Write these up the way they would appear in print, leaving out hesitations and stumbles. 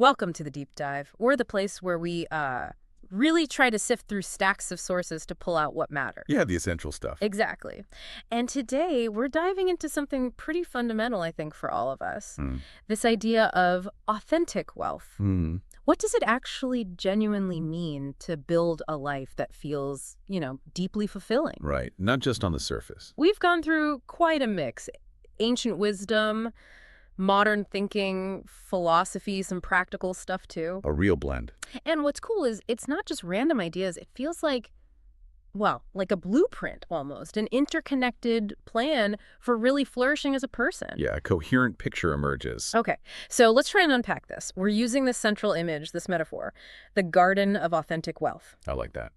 Welcome to the Deep Dive. We're the place where we really try to sift through stacks of sources to pull out what matters. Yeah, the essential stuff. Exactly. And today we're diving into something pretty fundamental, I think, for all of us. This idea of authentic wealth. What does it actually genuinely mean to build a life that feels, deeply fulfilling? Right. Not just on the surface. We've gone through quite a mix. Ancient wisdom, modern thinking, philosophy, some practical stuff too. A real blend. And what's cool is it's not just random ideas. It feels like, well, like a blueprint almost, an interconnected plan for really flourishing as a person. Yeah, a coherent picture emerges. Okay, so let's try and unpack this. We're using this central image, this metaphor, the garden of authentic wealth. I like that.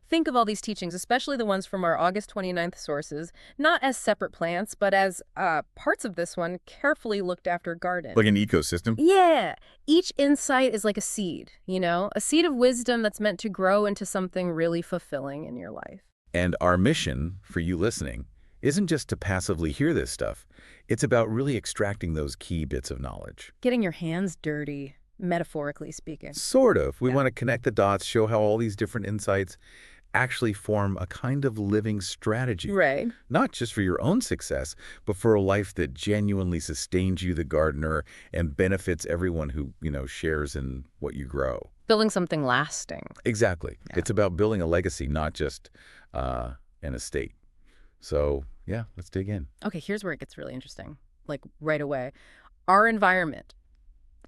Think of all these teachings, especially the ones from our August 29th sources, not as separate plants, but as parts of this one carefully looked after garden. Like an ecosystem? Yeah. Each insight is like a seed, a seed of wisdom that's meant to grow into something really fulfilling in your life. And our mission, for you listening, isn't just to passively hear this stuff. It's about really extracting those key bits of knowledge. Getting your hands dirty, metaphorically speaking. Sort of. We want to connect the dots, show how all these different insights actually form a kind of living strategy. Right. Not just for your own success, but for a life that genuinely sustains you, the gardener, and benefits everyone who, shares in what you grow. Building something lasting. Exactly. Yeah. It's about building a legacy, not just an estate. So, yeah, let's dig in. Okay, here's where it gets really interesting, like right away. Our environment,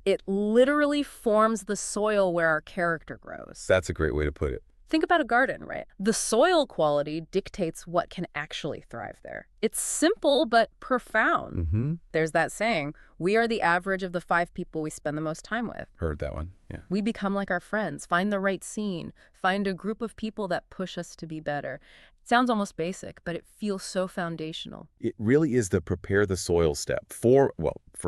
it literally forms the soil where our character grows. That's a great way to put it. Think about a garden, right? The soil quality dictates what can actually thrive there. It's simple but profound. There's that saying, we are the average of the 5 people we spend the most time with. Heard that one, yeah. We become like our friends, find the right scene, find a group of people that push us to be better. It sounds almost basic, but it feels so foundational. It really is the prepare the soil step. For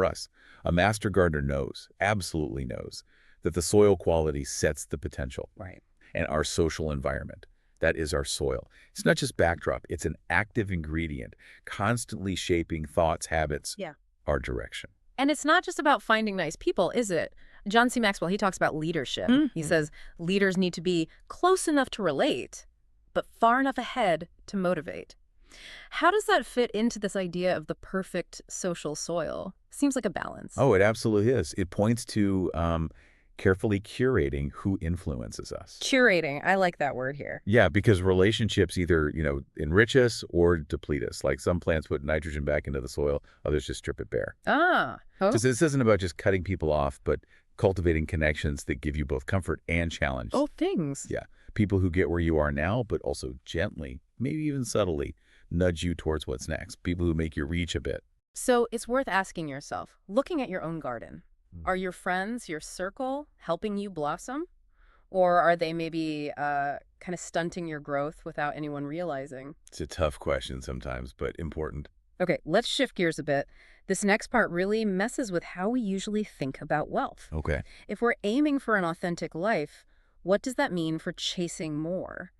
us, a master gardener knows, absolutely knows, that the soil quality sets the potential. Right. And our social environment. That is our soil. It's not just backdrop. It's an active ingredient, constantly shaping thoughts, habits, our direction. And it's not just about finding nice people, is it? John C. Maxwell, he talks about leadership. He says leaders need to be close enough to relate, but far enough ahead to motivate. How does that fit into this idea of the perfect social soil? Seems like a balance. Oh, it absolutely is. It points to carefully curating who influences us. Curating. I like that word here. Yeah, because relationships either, enrich us or deplete us. Like some plants put nitrogen back into the soil, others just strip it bare. Oh. So this isn't about just cutting people off, but cultivating connections that give you both comfort and challenge. Oh, things. Yeah. People who get where you are now, but also gently, maybe even subtly, nudge you towards what's next. People who make you reach a bit. So it's worth asking yourself, looking at your own garden, are your friends, your circle, helping you blossom? Or are they maybe kind of stunting your growth without anyone realizing? It's a tough question sometimes, but important. Okay, let's shift gears a bit. This next part really messes with how we usually think about wealth. Okay. If we're aiming for an authentic life, what does that mean for chasing more?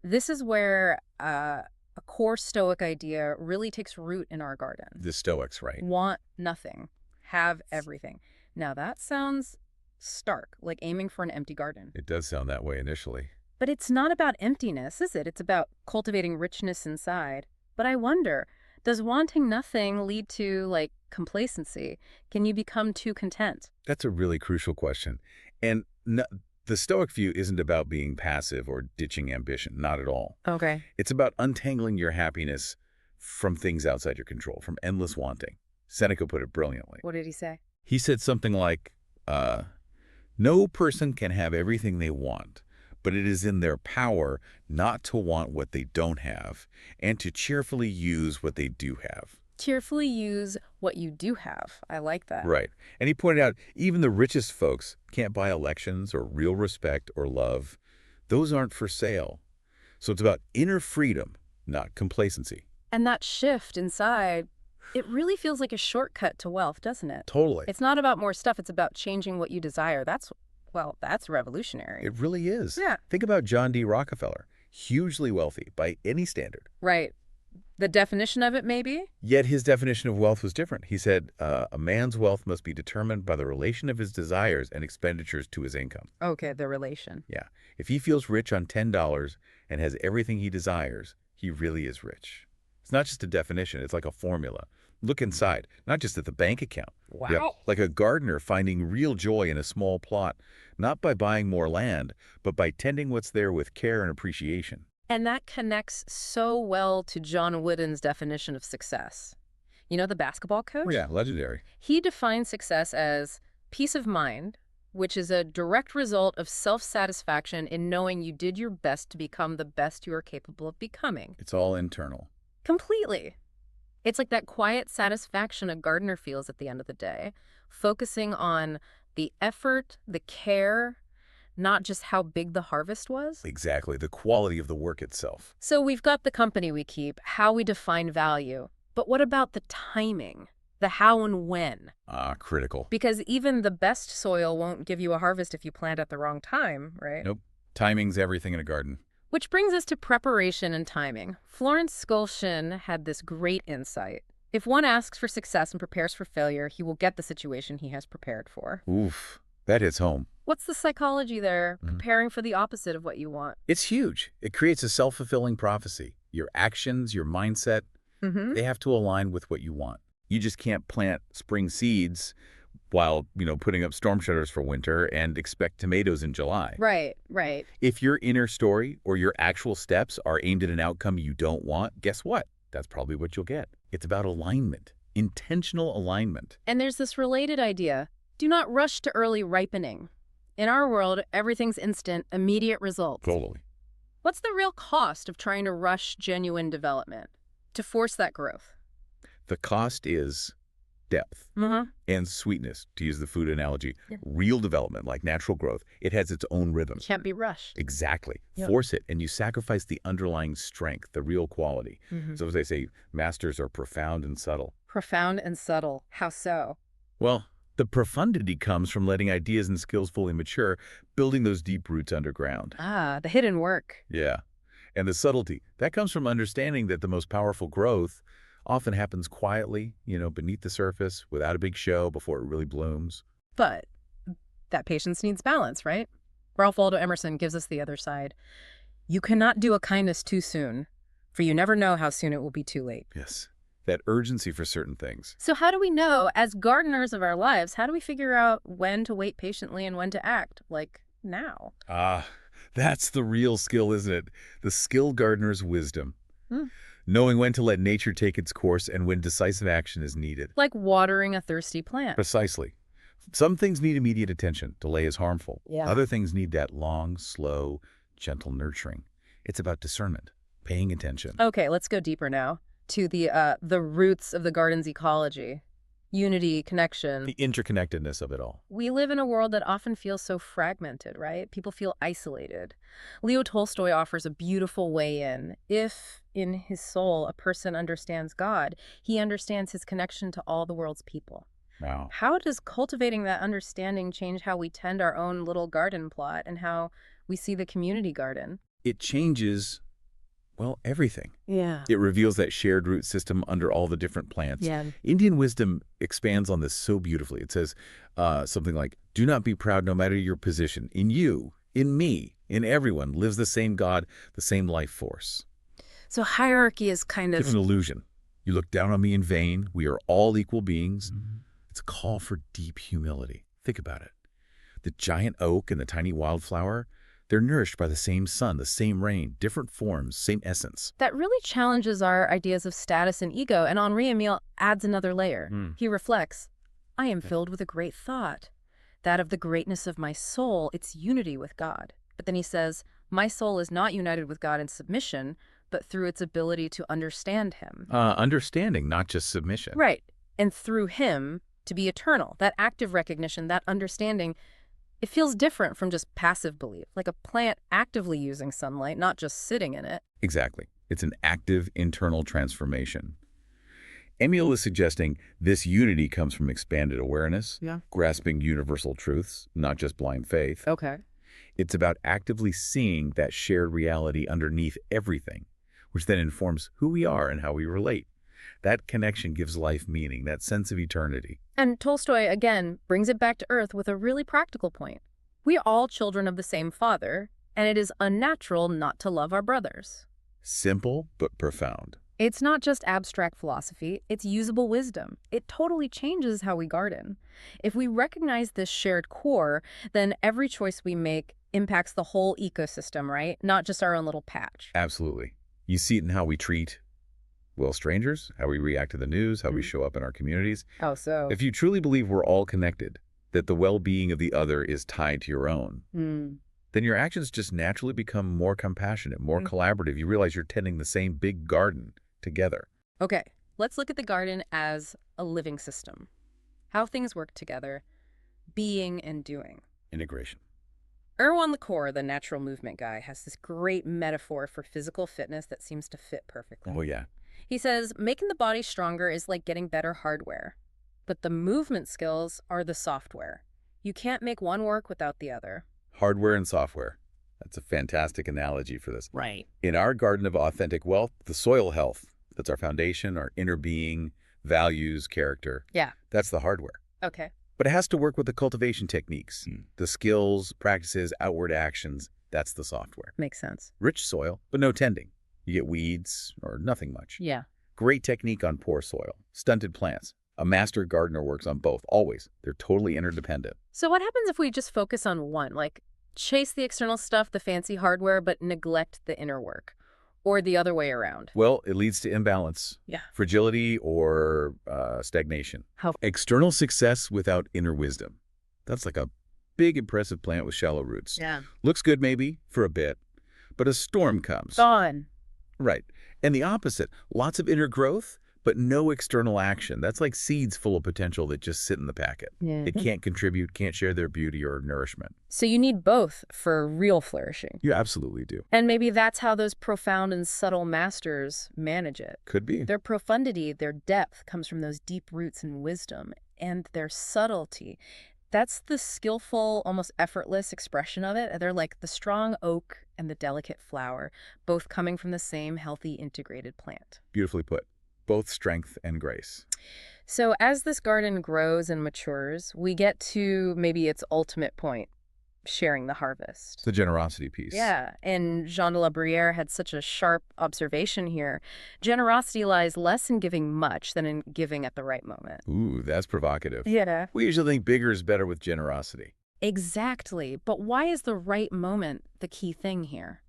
This is where a core Stoic idea really takes root in our garden. The Stoics, right? Want nothing, have everything. Now that sounds stark, like aiming for an empty garden. It does sound that way initially. But it's not about emptiness, is it? It's about cultivating richness inside. But I wonder, does wanting nothing lead to, complacency? Can you become too content? That's a really crucial question. And the Stoic view isn't about being passive or ditching ambition, not at all. Okay. It's about untangling your happiness from things outside your control, from endless wanting. Seneca put it brilliantly. What did he say? He said something like, no person can have everything they want, but it is in their power not to want what they don't have and to cheerfully use what they do have. Cheerfully use what you do have. I like that. Right. And he pointed out even the richest folks can't buy elections or real respect or love. Those aren't for sale. So it's about inner freedom, not complacency. And that shift inside, it really feels like a shortcut to wealth, doesn't it? Totally. It's not about more stuff. It's about changing what you desire. That's revolutionary. It really is. Yeah. Think about John D. Rockefeller, hugely wealthy by any standard. Right. The definition of it, maybe? Yet his definition of wealth was different. He said, a man's wealth must be determined by the relation of his desires and expenditures to his income. Okay, the relation. Yeah. If he feels rich on $10 and has everything he desires, he really is rich. It's not just a definition. It's like a formula. Look inside, not just at the bank account. Wow. Yeah, like a gardener finding real joy in a small plot, not by buying more land, but by tending what's there with care and appreciation. And that connects so well to John Wooden's definition of success. You know, the basketball coach? Oh, yeah, legendary. He defines success as peace of mind, which is a direct result of self-satisfaction in knowing you did your best to become the best you are capable of becoming. It's all internal. Completely. It's like that quiet satisfaction a gardener feels at the end of the day, focusing on the effort, the care, not just how big the harvest was. Exactly, the quality of the work itself. So we've got the company we keep, how we define value. But what about the timing? The how and when? Critical. Because even the best soil won't give you a harvest if you plant at the wrong time, right? Nope. Timing's everything in a garden. Which brings us to preparation and timing. Florence Scotian had this great insight. If one asks for success and prepares for failure, he will get the situation he has prepared for. Oof, that hits home. What's the psychology there? Preparing for the opposite of what you want. It's huge. It creates a self-fulfilling prophecy. Your actions, your mindset, they have to align with what you want. You just can't plant spring seeds while, putting up storm shutters for winter and expect tomatoes in July. Right, right. If your inner story or your actual steps are aimed at an outcome you don't want, guess what? That's probably what you'll get. It's about alignment, intentional alignment. And there's this related idea. Do not rush to early ripening. In our world, everything's instant, immediate results. Totally. What's the real cost of trying to rush genuine development, to force that growth? The cost is depth and sweetness, to use the food analogy. Yeah. Real development, like natural growth, it has its own rhythm. Can't be rushed. Exactly. Yep. Force it, and you sacrifice the underlying strength, the real quality. So as they say, masters are profound and subtle. Profound and subtle. How so? Well, the profundity comes from letting ideas and skills fully mature, building those deep roots underground. Ah, the hidden work. Yeah. And the subtlety, that comes from understanding that the most powerful growth often happens quietly, beneath the surface, without a big show, before it really blooms. But that patience needs balance, right? Ralph Waldo Emerson gives us the other side. You cannot do a kindness too soon, for you never know how soon it will be too late. Yes. That urgency for certain things. So how do we know, as gardeners of our lives, how do we figure out when to wait patiently and when to act, like now? That's the real skill, isn't it? The skilled gardener's wisdom. Knowing when to let nature take its course and when decisive action is needed. Like watering a thirsty plant. Precisely. Some things need immediate attention. Delay is harmful. Yeah. Other things need that long, slow, gentle nurturing. It's about discernment, paying attention. Okay, let's go deeper now to the roots of the garden's ecology. Unity, connection. The interconnectedness of it all. We live in a world that often feels so fragmented, right? People feel isolated. Leo Tolstoy offers a beautiful way in. If, in his soul, a person understands God, he understands his connection to all the world's people. Wow. How does cultivating that understanding change how we tend our own little garden plot and how we see the community garden? It changes, well, everything. Yeah. It reveals that shared root system under all the different plants. Yeah. Indian wisdom expands on this so beautifully. It says something like, do not be proud no matter your position. In you, in me, in everyone lives the same God, the same life force. So hierarchy is kind It's of... an illusion. You look down on me in vain. We are all equal beings. It's a call for deep humility. Think about it. The giant oak and the tiny wildflower, they're nourished by the same sun, the same rain, different forms, same essence. That really challenges our ideas of status and ego, and Henri Emile adds another layer. He reflects, I am filled with a great thought, that of the greatness of my soul, its unity with God. But then he says, my soul is not united with God in submission, but through its ability to understand him. Understanding, not just submission. Right. And through him to be eternal. That active recognition, that understanding, it feels different from just passive belief, like a plant actively using sunlight, not just sitting in it. Exactly. It's an active internal transformation. Emile is suggesting this unity comes from expanded awareness, grasping universal truths, not just blind faith. Okay. It's about actively seeing that shared reality underneath everything, which then informs who we are and how we relate. That connection gives life meaning, that sense of eternity. And Tolstoy, again, brings it back to earth with a really practical point. We are all children of the same father, and it is unnatural not to love our brothers. Simple but profound. It's not just abstract philosophy, it's usable wisdom. It totally changes how we garden. If we recognize this shared core, then every choice we make impacts the whole ecosystem, right? Not just our own little patch. Absolutely. You see it in how we treat, well, strangers, how we react to the news, how we show up in our communities. Oh, so. If you truly believe we're all connected, that the well-being of the other is tied to your own, then your actions just naturally become more compassionate, more collaborative. You realize you're tending the same big garden together. Okay, let's look at the garden as a living system. How things work together, being and doing. Integration. Erwan LaCour, the natural movement guy, has this great metaphor for physical fitness that seems to fit perfectly. Oh, yeah. He says, making the body stronger is like getting better hardware, but the movement skills are the software. You can't make one work without the other. Hardware and software. That's a fantastic analogy for this. Right. In our garden of authentic wealth, the soil health, that's our foundation, our inner being, values, character. Yeah. That's the hardware. Okay. But it has to work with the cultivation techniques, the skills, practices, outward actions. That's the software. Makes sense. Rich soil, but no tending. You get weeds or nothing much. Yeah. Great technique on poor soil. Stunted plants. A master gardener works on both, always. They're totally interdependent. So what happens if we just focus on one, like chase the external stuff, the fancy hardware, but neglect the inner work? Or the other way around? Well, it leads to imbalance, Yeah. fragility, or stagnation. How? External success without inner wisdom. That's like a big, impressive plant with shallow roots. Yeah. Looks good maybe for a bit, but a storm comes. Gone. Right. And the opposite, lots of inner growth, but no external action. That's like seeds full of potential that just sit in the packet. Yeah. It can't contribute, can't share their beauty or nourishment. So you need both for real flourishing. You absolutely do. And maybe that's how those profound and subtle masters manage it. Could be. Their profundity, their depth comes from those deep roots and wisdom, and their subtlety. That's the skillful, almost effortless expression of it. They're like the strong oak and the delicate flower, both coming from the same healthy, integrated plant. Beautifully put. Both strength and grace. So as this garden grows and matures, we get to maybe its ultimate point, sharing the harvest. The generosity piece. Yeah, and Jean de la Bruyere had such a sharp observation here. Generosity lies less in giving much than in giving at the right moment. Ooh, that's provocative. Yeah. We usually think bigger is better with generosity. Exactly. But why is the right moment the key thing here?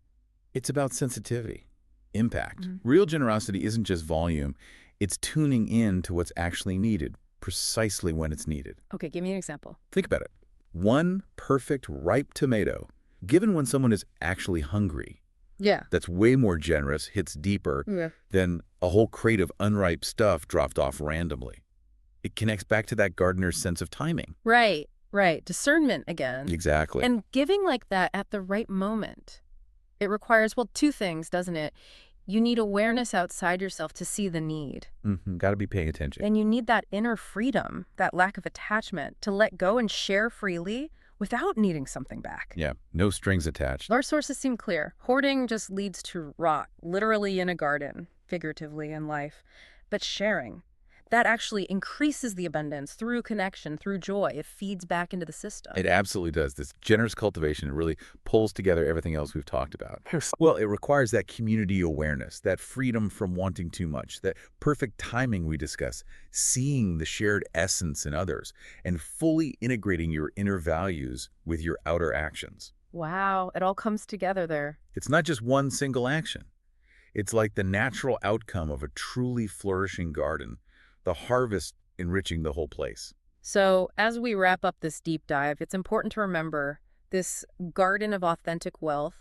It's about sensitivity, impact. Real generosity isn't just volume. It's tuning in to what's actually needed, precisely when it's needed. Okay, give me an example. Think about it. One perfect ripe tomato, given when someone is actually hungry, Yeah. that's way more generous, hits deeper than a whole crate of unripe stuff dropped off randomly. It connects back to that gardener's sense of timing. Right, right. Discernment again. Exactly. And giving like that at the right moment. It requires, well, two things, doesn't it? You need awareness outside yourself to see the need. Got to be paying attention. And you need that inner freedom, that lack of attachment, to let go and share freely without needing something back. Yeah, no strings attached. Our sources seem clear. Hoarding just leads to rot, literally in a garden, figuratively in life. But sharing, that actually increases the abundance through connection, through joy. It feeds back into the system. It absolutely does. This generous cultivation really pulls together everything else we've talked about. Well, it requires that community awareness, that freedom from wanting too much, that perfect timing we discuss, seeing the shared essence in others, and fully integrating your inner values with your outer actions. Wow, it all comes together there. It's not just one single action. It's like the natural outcome of a truly flourishing garden, the harvest enriching the whole place. So as we wrap up this deep dive, it's important to remember this garden of authentic wealth,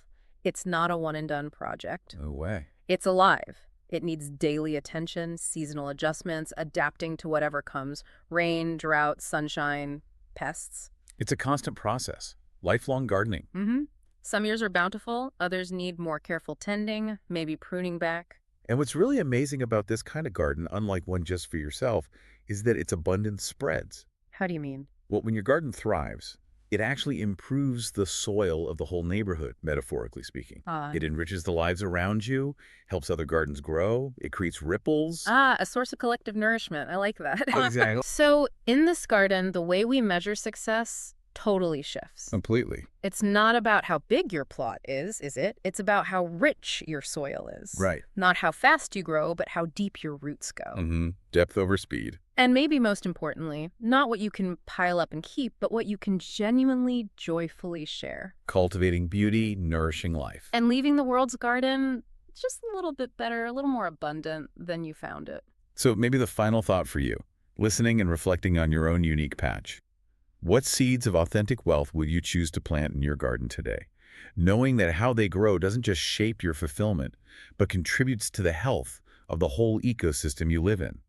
it's not a one-and-done project. No way. It's alive. It needs daily attention, seasonal adjustments, adapting to whatever comes, rain, drought, sunshine, pests. It's a constant process, lifelong gardening. Some years are bountiful, others need more careful tending, maybe pruning back. And what's really amazing about this kind of garden, unlike one just for yourself, is that its abundance spreads. How do you mean? Well, when your garden thrives, It actually improves the soil of the whole neighborhood, metaphorically speaking. Uh, It enriches the lives around you, helps other gardens grow, it creates ripples. a source of collective nourishment. I like that. Exactly. So in this garden, the way we measure success totally shifts. Completely. It's not about how big your plot is it? It's about how rich your soil is. Right. Not how fast you grow, but how deep your roots go. Mm-hmm. Depth over speed. And maybe most importantly, not what you can pile up and keep, but what you can genuinely, joyfully share. Cultivating beauty, nourishing life. And leaving the world's garden just a little bit better, a little more abundant than you found it. So maybe the final thought for you, listening and reflecting on your own unique patch. What seeds of authentic wealth would you choose to plant in your garden today? Knowing that how they grow doesn't just shape your fulfillment, but contributes to the health of the whole ecosystem you live in.